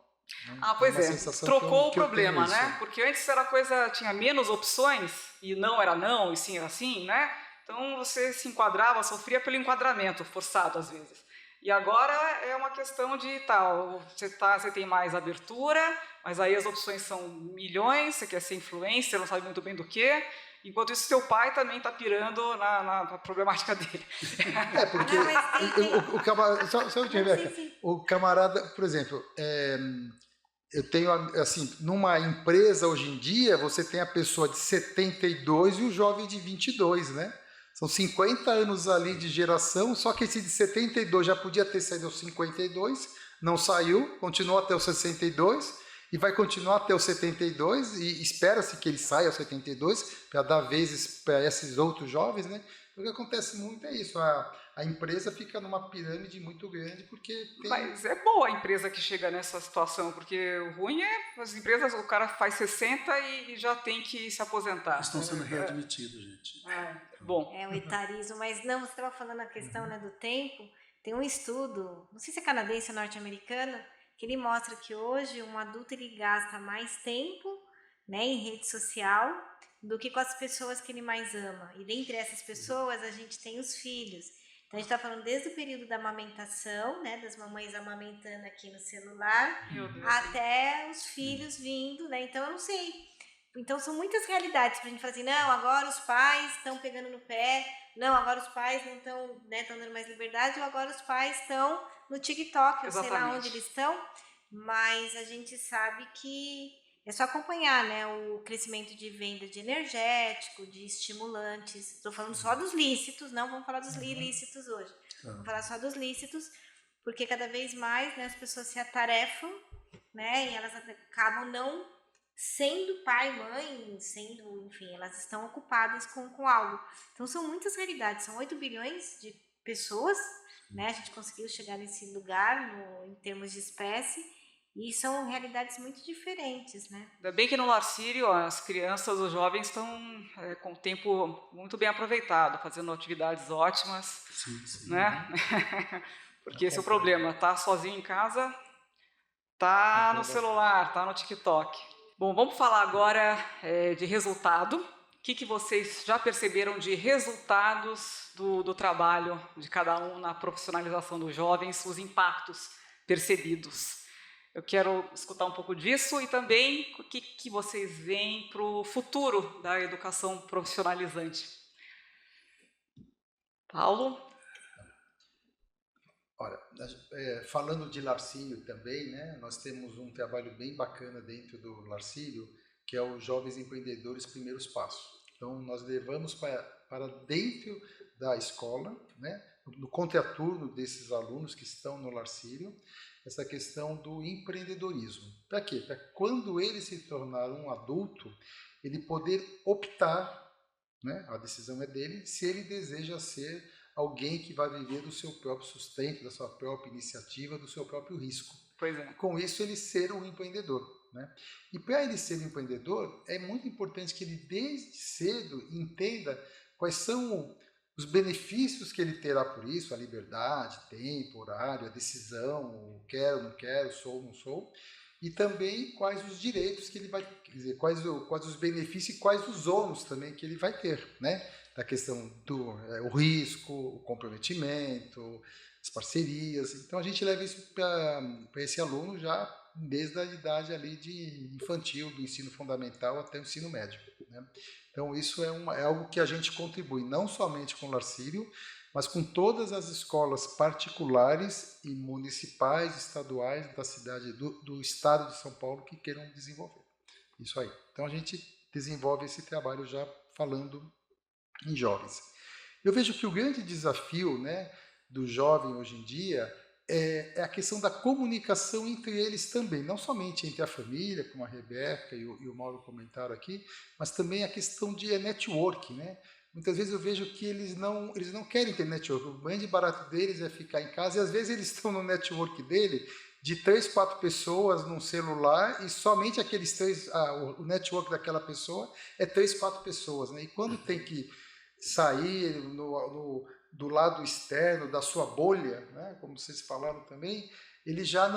A: Pois é, trocou o problema, né? Porque antes era tinha menos opções, e não era não, e sim era sim, né? Então você se enquadrava, sofria pelo enquadramento forçado às vezes. E agora é uma questão de você tem mais abertura, mas aí as opções são milhões, você quer ser influencer, não sabe muito bem do que. Enquanto isso, seu pai também está pirando na problemática dele.
C: Porque o camarada... O camarada, por exemplo, eu tenho, assim, numa empresa hoje em dia, você tem a pessoa de 72 e o jovem de 22, né? São 50 anos ali de geração, só que esse de 72 já podia ter saído aos 52, não saiu, continuou até os 62, e vai continuar até os 72, e espera-se que ele saia aos 72, para dar vezes para esses outros jovens, né? O que acontece muito é isso, a empresa fica numa pirâmide muito grande, porque tem...
A: Mas é boa a empresa que chega nessa situação, porque o ruim é as empresas, o cara faz 60 e já tem que se aposentar.
D: Estão sendo readmitidos, gente.
A: Bom.
B: É o etarismo, mas não, você estava falando a questão, né, do tempo, tem um estudo, não sei se é canadense ou norte-americano, que ele mostra que hoje um adulto ele gasta mais tempo, né, em rede social do que com as pessoas que ele mais ama. E dentre essas pessoas a gente tem os filhos. Então a gente está falando desde o período da amamentação, né, das mamães amamentando aqui no celular, até os filhos vindo, né? Então eu não sei. Então são muitas realidades para a gente falar assim, não, agora os pais estão pegando no pé, não, agora os pais não estão, né, estão dando mais liberdade, ou agora os pais estão no TikTok, eu sei lá onde eles estão, mas a gente sabe que é só acompanhar, né, o crescimento de venda de energético, de estimulantes. Estou falando só dos lícitos, não vamos falar dos ilícitos hoje. Vamos falar só dos lícitos, porque cada vez mais, né, as pessoas se atarefam, né, e elas acabam não sendo pai, mãe, enfim, elas estão ocupadas com algo. Então são muitas realidades, são 8 bilhões de pessoas, né, a gente conseguiu chegar nesse lugar em termos de espécie. E são realidades muito diferentes, né?
A: Ainda bem que no Lar Sírio as crianças, os jovens estão com o tempo muito bem aproveitado, fazendo atividades ótimas, né? Porque esse é o problema, tá sozinho em casa, tá no celular, tá no TikTok. Bom, vamos falar agora de resultado. O que vocês já perceberam de resultados do trabalho de cada um na profissionalização dos jovens, os impactos percebidos? Eu quero escutar um pouco disso e também o que vocês veem para o futuro da educação profissionalizante. Paulo?
C: Olha, falando de Lar Sírio também, né, nós temos um trabalho bem bacana dentro do Lar Sírio, que é o Jovens Empreendedores Primeiros Passos. Então, nós levamos para dentro da escola, né, no contraturno desses alunos que estão no Lar Sírio, essa questão do empreendedorismo. Para quê? Para quando ele se tornar um adulto, ele poder optar, né, a decisão é dele, se ele deseja ser alguém que vai viver do seu próprio sustento, da sua própria iniciativa, do seu próprio risco.
A: Pois é.
C: Com isso, ele ser um empreendedor, né? E para ele ser um empreendedor, é muito importante que ele, desde cedo, entenda quais são os benefícios que ele terá por isso, a liberdade, tempo, horário, a decisão, quero, não quero, sou, não sou, e também quais os direitos que ele vai, quer dizer, quais os benefícios e quais os ônus também que ele vai ter, né? Da questão do o risco, o comprometimento, as parcerias. Então a gente leva isso para esse aluno já desde a idade ali de infantil, do ensino fundamental até o ensino médio, né? Então isso é algo que a gente contribui, não somente com o Larcírio, mas com todas as escolas particulares e municipais, estaduais da cidade, do estado de São Paulo que queiram desenvolver. Isso aí. Então a gente desenvolve esse trabalho já falando em jovens. Eu vejo que o grande desafio, né, do jovem hoje em dia é a questão da comunicação entre eles também, não somente entre a família, como a Rebeca e o Mauro comentaram aqui, mas também a questão de network, né? Muitas vezes eu vejo que eles não querem ter network, o grande barato deles é ficar em casa, e às vezes eles estão no network dele de 3, 4 pessoas num celular, e somente aqueles 3, o network daquela pessoa é 3, 4 pessoas, né? E quando tem que sair do lado externo da sua bolha, né, como vocês falaram também, ele já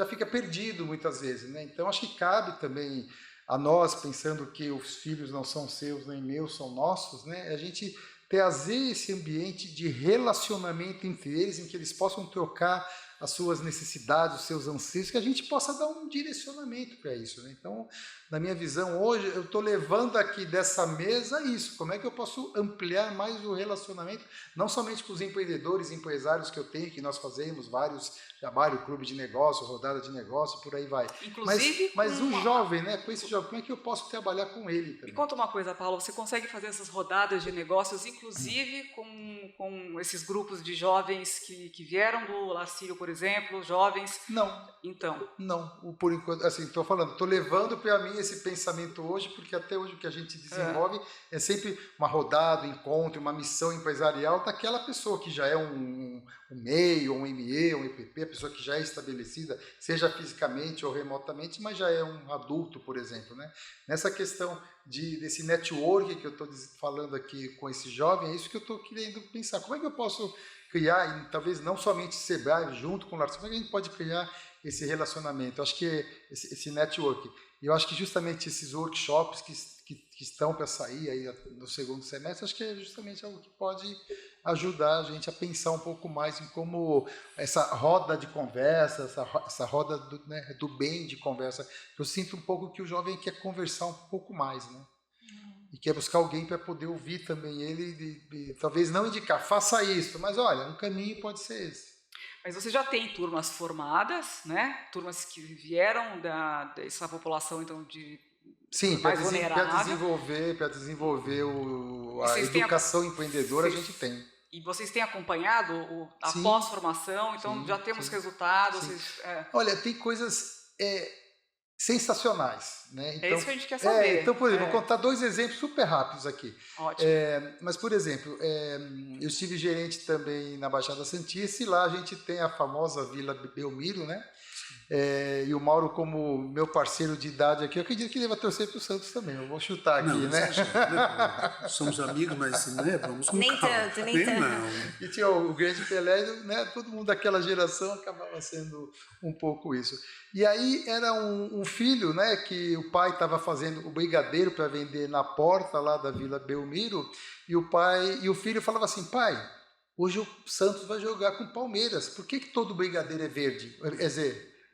C: fica perdido muitas vezes, né? Então acho que cabe também a nós, pensando que os filhos não são seus nem meus, são nossos, né, a gente trazer esse ambiente de relacionamento entre eles, em que eles possam trocar as suas necessidades, os seus anseios, que a gente possa dar um direcionamento para isso, né? Então, na minha visão, hoje, eu estou levando aqui dessa mesa isso, como é que eu posso ampliar mais o relacionamento, não somente com os empreendedores, empresários que eu tenho, que nós fazemos vários trabalhos, clube de negócio, rodada de negócio, por aí vai.
A: Inclusive,
C: mas o jovem, né, com esse jovem, como é que eu posso trabalhar com ele também?
A: Me conta uma coisa, Paulo, você consegue fazer essas rodadas de negócios, inclusive com esses grupos de jovens que vieram do Larcírio, por exemplo, jovens?
C: Não.
A: Então.
C: Não, por enquanto, assim, estou falando, estou levando para mim esse pensamento hoje, porque até hoje o que a gente desenvolve é sempre uma rodada, um encontro, uma missão empresarial daquela pessoa que já é um MEI, um ME, um EPP, a pessoa que já é estabelecida, seja fisicamente ou remotamente, mas já é um adulto, por exemplo, né? Nessa questão desse network que eu estou falando aqui com esse jovem, é isso que eu estou querendo pensar. Como é que eu posso criar, e talvez não somente Sebrae junto com o Larcírio, como é que a gente pode criar esse relacionamento? Eu acho que esse network, e eu acho que justamente esses workshops que estão para sair aí no segundo semestre, acho que é justamente algo que pode ajudar a gente a pensar um pouco mais em como essa roda de conversa, essa roda do bem de conversa. Eu sinto um pouco que o jovem quer conversar um pouco mais, né? E quer buscar alguém para poder ouvir também ele, e talvez não indicar, faça isso, mas olha, um caminho pode ser esse.
A: Mas você já tem turmas formadas, né? Turmas que vieram dessa população, então,
C: Sim,
A: mais
C: para desenvolver a educação empreendedora, a gente tem.
A: E vocês têm acompanhado a pós-formação, então já temos resultados?
C: Olha, tem coisas sensacionais, né? Então,
A: é isso que a gente quer saber.
C: Então, por exemplo, vou contar 2 exemplos super rápidos aqui.
A: Ótimo.
C: Mas, por exemplo, eu estive gerente também na Baixada Santista, e lá a gente tem a famosa Vila Belmiro, né? E o Mauro, como meu parceiro de idade aqui, eu acredito que ele vai torcer para o Santos também. Eu vou chutar aqui, né?
D: Somos amigos, mas né, vamos com
B: nem
D: calma.
B: Tanto, nem tanto.
C: E tinha o grande Pelé, né? Todo mundo daquela geração acabava sendo um pouco isso. E aí era um filho, né? Que o pai estava fazendo o brigadeiro para vender na porta lá da Vila Belmiro, e o filho falava assim: pai, hoje o Santos vai jogar com o Palmeiras, por que todo brigadeiro é verde?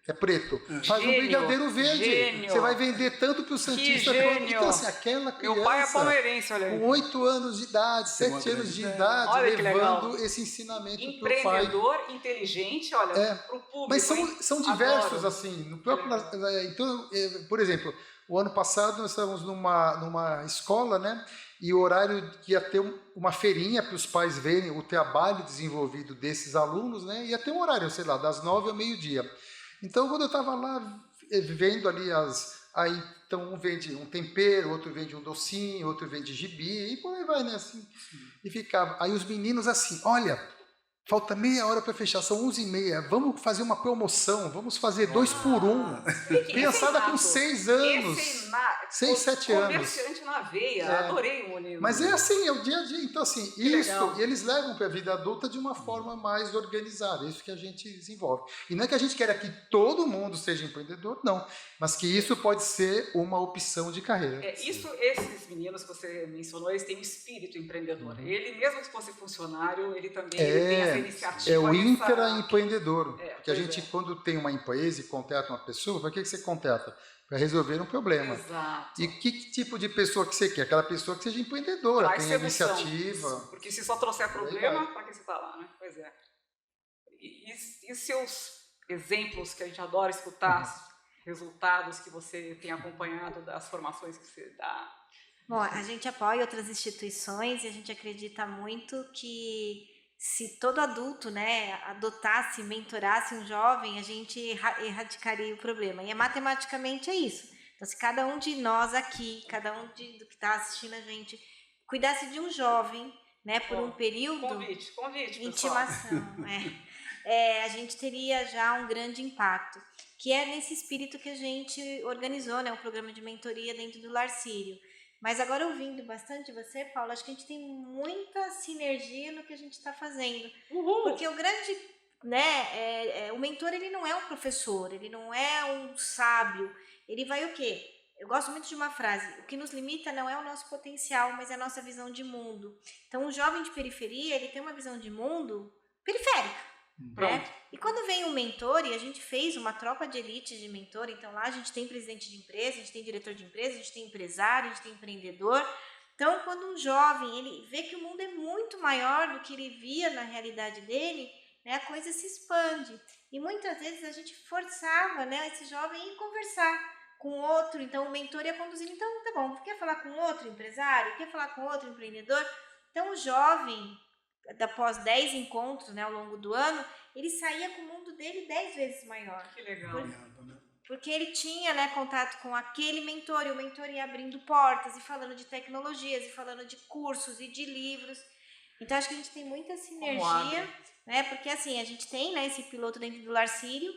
C: É preto. Faz um brigadeiro verde.
A: Gênio.
C: Você vai vender tanto para o Santista quanto. Então, assim, aquela criança.
A: Meu pai é palmeirense, olha aí.
C: Com 8 anos de idade, 7 anos de idade, olha levando esse ensinamento para o pai.
A: Empreendedor, inteligente, olha, para o público.
C: Mas são diversos, assim. No próprio, então, por exemplo, o ano passado nós estávamos numa escola, né? E o horário que ia ter uma feirinha para os pais verem o trabalho desenvolvido desses alunos, né? Ia ter um horário, sei lá, das 9 ao meio-dia. Então, quando eu estava lá vendo ali aí, então um vende um tempero, outro vende um docinho, outro vende gibi, e por aí vai, né? Assim, e ficava. Aí os meninos assim, olha, falta meia hora para fechar, são 11h30, vamos fazer uma promoção, vamos fazer 2 por 1. Criançada com 6 anos, 6, 7 anos.
A: na veia, adorei o livro.
C: Mas é assim, é o dia a dia. Então, assim,
A: legal.
C: isso eles levam para a vida adulta de uma forma mais organizada. Isso que a gente desenvolve. E não é que a gente queira que todo mundo seja empreendedor, não. Mas que isso pode ser uma opção de carreira.
A: Esses meninos que você mencionou, eles têm um espírito empreendedor. Ele, mesmo que fosse funcionário, ele também ele tem essa iniciativa.
C: É o intraempreendedor. Porque a
A: pois
C: gente, quando tem uma empresa e contrata uma pessoa, para que você contrata? Para resolver um problema.
A: Exato.
C: E que tipo de pessoa que você quer? Aquela pessoa que seja empreendedora,
A: Traz
C: tenha
A: sedução.
C: iniciativa.
A: Porque se só trouxer problema, para que você está lá, né? Pois é. E seus exemplos que a gente adora escutar, resultados que você tem acompanhado das formações que você dá?
B: Bom, a gente apoia outras instituições e a gente acredita muito que se todo adulto, né, adotasse, mentorasse um jovem, a gente erradicaria o problema. E matematicamente é isso. Então, se cada um de nós aqui, cada um do que está assistindo a gente, cuidasse de um jovem, né, por um período
A: Convite,
B: de intimação, a gente teria já um grande impacto, que é nesse espírito que a gente organizou, né, um programa de mentoria dentro do Lar Sírio. Mas agora, ouvindo bastante você, Paulo, acho que a gente tem muita sinergia no que a gente está fazendo.
A: Uhul.
B: Porque o grande, né, o mentor, ele não é um professor, ele não é um sábio, ele vai o quê? Eu gosto muito de uma frase: o que nos limita não é o nosso potencial, mas é a nossa visão de mundo. Então, um jovem de periferia, ele tem uma visão de mundo periférica. Né? E quando vem um mentor, e a gente fez uma tropa de elite de mentor, então lá a gente tem presidente de empresa, a gente tem diretor de empresa, a gente tem empresário, a gente tem empreendedor. Então, quando um jovem ele vê que o mundo é muito maior do que ele via na realidade dele, né, a coisa se expande. E muitas vezes a gente forçava, né, esse jovem a ir conversar com outro, então o mentor ia conduzir, então tá bom, quer falar com outro empresário, quer falar com outro empreendedor? Então o jovem, após 10 encontros, né, ao longo do ano, ele saía com o mundo dele 10 vezes maior.
A: Que legal.
B: Porque ele tinha, né, contato com aquele mentor, e o mentor ia abrindo portas, e falando de tecnologias, e falando de cursos, e de livros. Então, acho que a gente tem muita sinergia, né, porque assim, a gente tem, né, esse piloto dentro do Lar Sírio,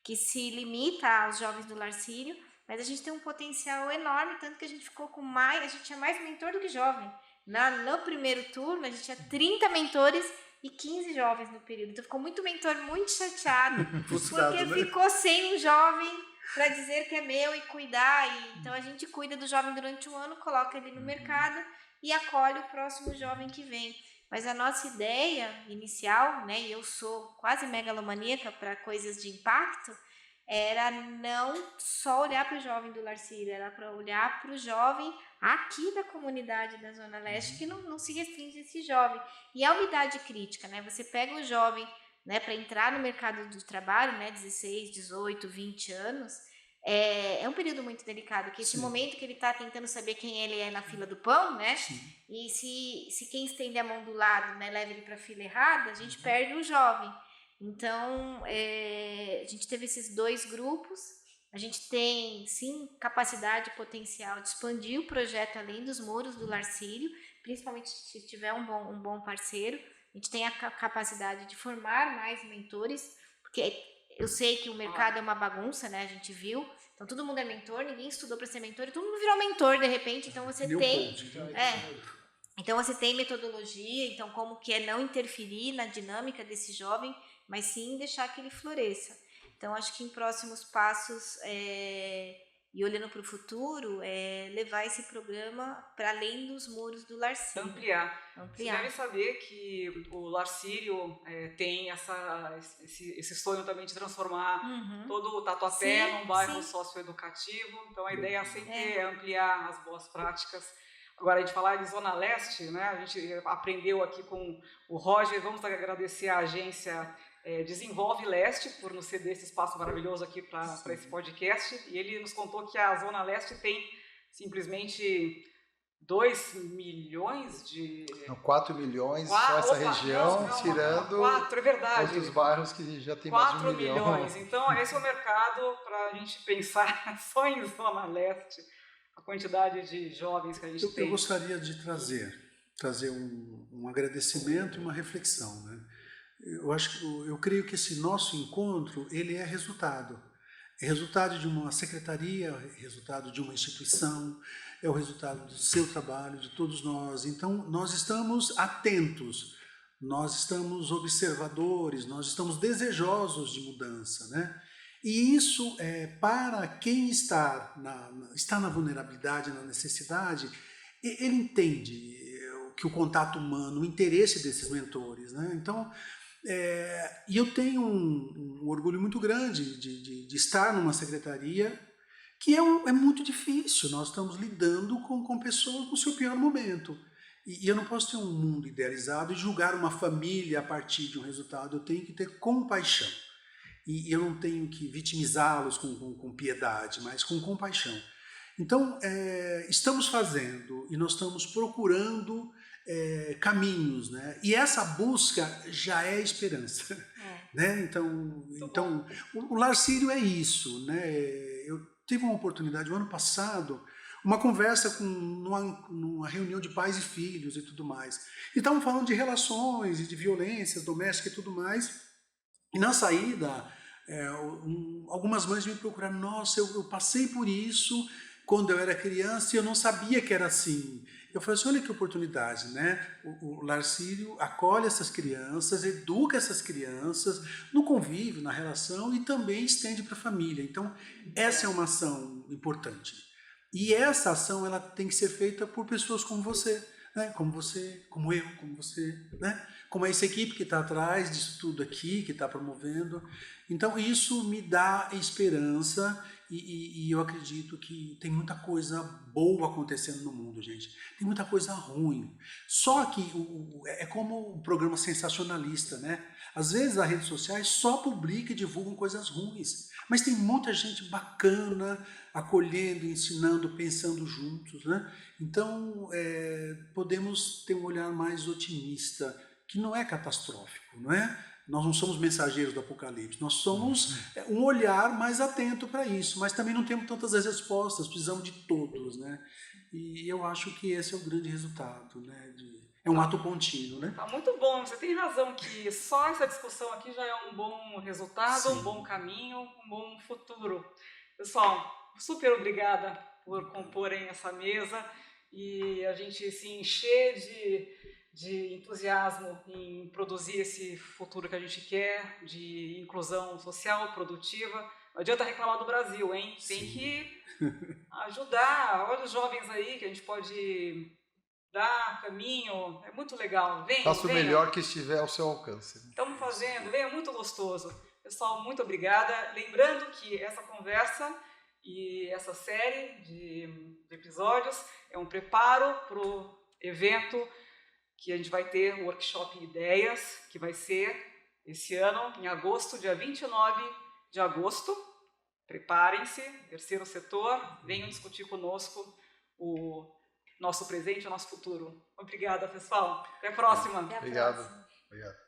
B: que se limita aos jovens do Lar Sírio, mas a gente tem um potencial enorme, tanto que a gente ficou com mais, a gente tinha mais mentor do que jovem. No primeiro turno, a gente tinha 30 mentores e 15 jovens no período. Então, ficou muito mentor muito chateado, porque ficou sem um jovem para dizer que é meu e cuidar. Então, a gente cuida do jovem durante um ano, coloca ele no mercado e acolhe o próximo jovem que vem. Mas a nossa ideia inicial, né, e eu sou quase megalomaníaca para coisas de impacto, era não só olhar para o jovem do Lar Sírio, era para olhar para o jovem aqui da comunidade da Zona Leste, que não se restringe a esse jovem. E a umidade crítica, né? Você pega o jovem, né, para entrar no mercado do trabalho, né, 16, 18, 20 anos, é um período muito delicado, que esse momento que ele está tentando saber quem ele é na fila do pão, né? E se quem estende a mão do lado, né, leva ele para a fila errada, a gente perde o jovem. Então, a gente teve esses 2 grupos, a gente tem, sim, capacidade e potencial de expandir o projeto além dos muros do Lar Sírio, principalmente se tiver um bom parceiro. A gente tem a capacidade de formar mais mentores, porque eu sei que o mercado é uma bagunça, né? A gente viu. Então, todo mundo é mentor, ninguém estudou para ser mentor, e todo mundo virou mentor, de repente. Então, você tem... Então, você tem metodologia, então como que é não interferir na dinâmica desse jovem, mas sim deixar que ele floresça. Então, acho que em próximos passos, e olhando para o futuro, levar esse programa para além dos muros do Lar Sírio.
A: Ampliar. Você deve saber que o Lar Sírio tem esse sonho também de transformar todo o Tatuapé num bairro socioeducativo. Então, a ideia sempre é ampliar as boas práticas. Agora, a gente falar de Zona Leste, né? A gente aprendeu aqui com o Roger, vamos agradecer a agência Desenvolve Leste por nos ceder esse espaço maravilhoso aqui para esse podcast. E ele nos contou que a Zona Leste tem simplesmente 2 milhões de...
C: Não, 4 milhões só essa região, tirando
A: 4, é verdade.
C: outros bairros que já tem mais de 1 milhão.
A: 4 milhões. Então, esse é o mercado para a gente pensar só em Zona Leste. A quantidade de jovens que a gente tem.
D: Eu gostaria de trazer um agradecimento e uma reflexão, né? Eu creio que esse nosso encontro, ele é resultado. É resultado de uma secretaria, é resultado de uma instituição, é o resultado do seu trabalho, de todos nós. Então, nós estamos atentos, nós estamos observadores, nós estamos desejosos de mudança, né? E isso, para quem está na vulnerabilidade, na necessidade, ele entende que o contato humano, o interesse desses mentores, né? Então, e eu tenho um orgulho muito grande de estar numa secretaria que é muito difícil. Nós estamos lidando com pessoas no seu pior momento. E eu não posso ter um mundo idealizado e julgar uma família a partir de um resultado. Eu tenho que ter compaixão. E eu não tenho que vitimizá-los com piedade, mas com compaixão. Então, estamos fazendo e nós estamos procurando caminhos, né? E essa busca já é esperança, né? Então o Lar Sírio é isso, né? Eu tive uma oportunidade no ano passado, uma conversa numa reunião de pais e filhos e tudo mais. E estavam falando de relações e de violências domésticas e tudo mais. E na saída, algumas mães me procuraram. Nossa, eu passei por isso quando eu era criança e eu não sabia que era assim. Eu falei assim, olha que oportunidade, né? O Lar Sírio acolhe essas crianças, educa essas crianças no convívio, na relação e também estende para a família. Então, essa é uma ação importante. E essa ação ela tem que ser feita por pessoas como você, né? Como você, como eu, como você, né? Como essa equipe que está atrás disso tudo aqui, que está promovendo. Então, isso me dá esperança e eu acredito que tem muita coisa boa acontecendo no mundo, gente. Tem muita coisa ruim. Só que é como um programa sensacionalista, né? Às vezes as redes sociais só publicam e divulgam coisas ruins. Mas tem muita gente bacana acolhendo, ensinando, pensando juntos, né? Então, podemos ter um olhar mais otimista, que não é catastrófico, não é? Nós não somos mensageiros do Apocalipse, nós somos um olhar mais atento para isso, mas também não temos tantas respostas, precisamos de todos, né? E eu acho que esse é o grande resultado, né? É um ato contínuo, né?
A: Tá muito bom, você tem razão que só essa discussão aqui já é um bom resultado,
D: Sim.
A: Um bom caminho, um bom futuro. Pessoal, super obrigada por comporem essa mesa e a gente se encher de entusiasmo em produzir esse futuro que a gente quer, de inclusão social, produtiva. Não adianta reclamar do Brasil, hein? Tem
D: Sim.
A: que ajudar. Olha os jovens aí que a gente pode dar caminho. É muito legal. Venham,
C: Faça o
A: venham.
C: melhor que estiver ao seu alcance.
A: Estamos fazendo, é muito gostoso. Pessoal, muito obrigada. Lembrando que essa conversa e essa série de episódios é um preparo para o evento que a gente vai ter, o Workshop Ideias, que vai ser esse ano, em agosto, dia 29 de agosto. Preparem-se, terceiro setor, venham discutir conosco o nosso presente e o nosso futuro. Obrigada, pessoal. Até a próxima.
B: Até a
C: Obrigado.
B: próxima.
C: Obrigado.